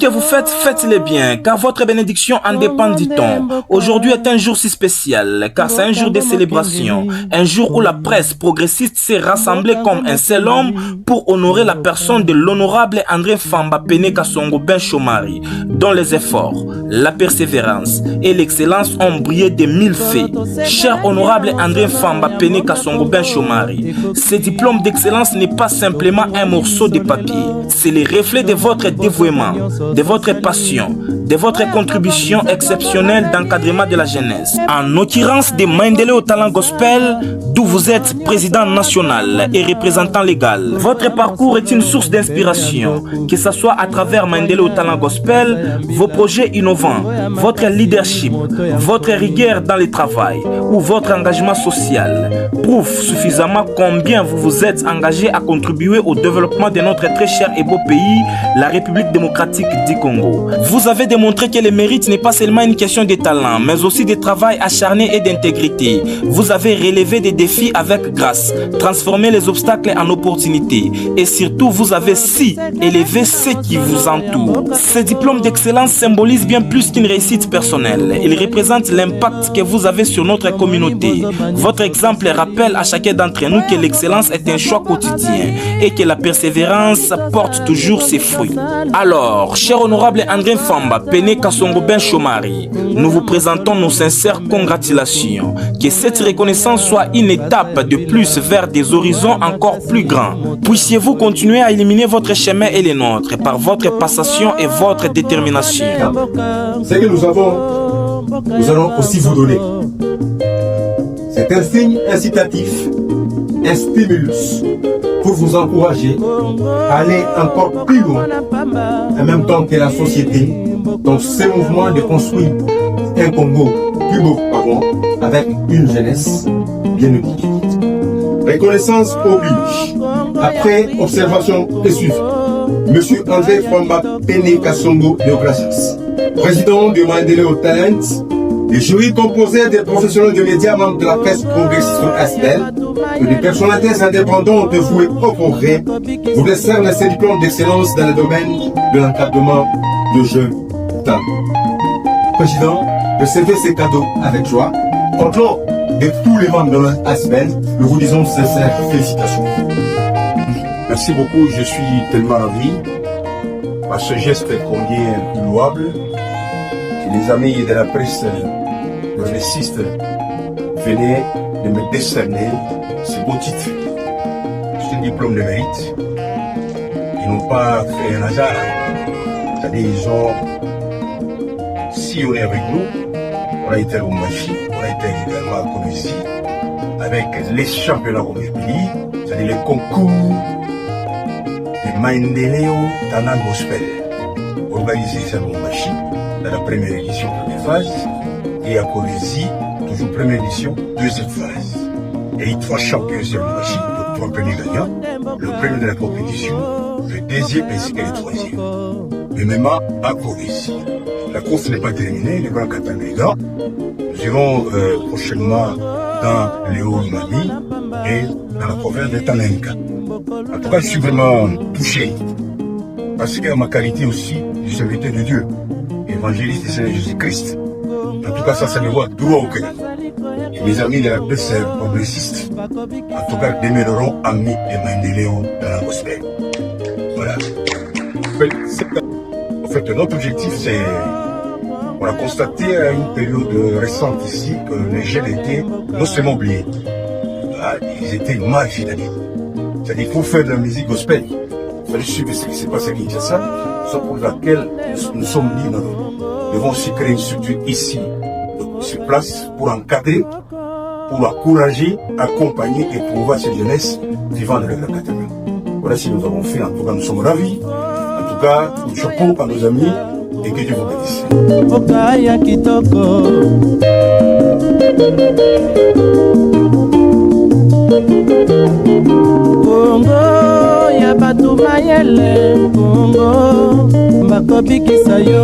que vous faites, faites-les bien, car votre bénédiction en dépend, dit-on. Aujourd'hui est un jour si spécial, car c'est un jour de célébration, un jour où la presse progressiste s'est rassemblée comme un seul homme pour honorer la personne de l'honorable André Famba Pene Kasongo Ben Chomari, dont les efforts, la persévérance et l'excellence ont brillé de mille faits. Cher honorable André Famba Pene Kasongo Ben Chomari, ce diplôme d'excellence n'est pas simplement un morceau de papier, c'est le reflet de votre dévouement, de votre passion, de votre contribution exceptionnelle d'encadrement de la jeunesse. En l'occurrence de Maendeleo au talent gospel, d'où vous êtes président national et représentant légal. Votre parcours est une source d'inspiration, que ce soit à travers Maendeleo au talent gospel, vos projets innovants, votre leadership, votre rigueur dans le travail ou votre engagement social prouve suffisamment combien vous vous êtes engagé à contribuer au développement de notre très cher et beau pays, la République démocratique du Congo. Vous avez démontré que le mérite n'est pas seulement une question de talent, mais aussi de travail acharné et d'intégrité. Vous avez relevé des défis avec grâce, transformé les obstacles en opportunités et surtout vous avez si élevé ceux qui vous entourent. Ce diplôme d'excellence symbolise bien plus qu'une réussite personnelle. Il représente l'impact que vous avez sur notre communauté. Votre exemple rappelle à chacun d'entre nous que l'excellence est un choix quotidien et que la persévérance porte toujours ses fruits. Alors, cher honorable André Famba Pene Kasongo Ben Chomari, nous vous présentons nos sincères congratulations. Que cette reconnaissance soit une étape de plus vers des horizons encore plus grands. Puissiez-vous continuer à illuminer votre chemin et les nôtres par votre passation et votre détermination. Ce que nous allons aussi vous donner. C'est un signe incitatif, un stimulus pour vous encourager à aller encore plus loin, en même temps que la société, dans ce mouvement de construire un Congo plus beau qu'avant, avec une jeunesse bien éduquée. Reconnaissance oblige. Après observation et suivi, M. André Famba Pene Kasongo Deogracias, président de Maendeleo Talent, le jury composé des professionnels de médias, membres de la presse progressiste Asbel et des personnalités indépendantes vouées au progrès vous décernent ces diplômes d'excellence dans le domaine de l'encadrement de jeunes talents. Président, recevez ces cadeaux avec joie. Au nom de tous les membres de l'Asbel, nous vous disons sincères félicitations. Merci beaucoup, je suis tellement ravi par ce geste combien louable. Les amis de la presse progressiste venaient de me décerner ce beau titre. C'est un diplôme de mérite. Ils n'ont pas fait un hasard. C'est-à-dire ils ont sillonné avec nous. On a été à Lubumbashi, on a été également à Kolwezi avec les championnats au pays, c'est-à-dire les concours de Maendeleo Talent Gospel organisés à Lubumbashi. Dans la première édition, première phase, et à Kolwezi, toujours première édition, deuxième phase. Et les trois champions sur le machine, donc trois premiers gagnants, le premier de la compétition, le deuxième ainsi que le troisième. Mais même à Kolwezi. La course n'est pas terminée, les grands Katanga. Nous irons prochainement dans les Hauts-Mami et dans la province de Tanenka. En tout cas, je suis vraiment touché, parce que ma qualité aussi du serviteur de Dieu, évangéliste du Seigneur Jésus-Christ. En tout cas, ça me voit droit au cœur. Et mes amis de la presse progressiste, en tout cas, demeureront amis de Maendeleo dans la gospel. Voilà. En fait, notre objectif, c'est... On a constaté à une période récente ici que les jeunes étaient non seulement oubliés, ils étaient marginalisés. C'est-à-dire, pour faire de la musique gospel, il fallait suivre ce qui s'est passé à Kinshasa, c'est pour laquelle nous sommes libres. Nous devons aussi créer une structure ici, sur place, pour encadrer, pour encourager, accompagner et promouvoir cette jeunesse vivant de leur Katanga. Voilà ce que nous avons fait. En tout cas, nous sommes ravis. En tout cas, nous chapeau à nos amis et que Dieu vous bénisse. Congo ya batu mayele Congo bakobikisa yo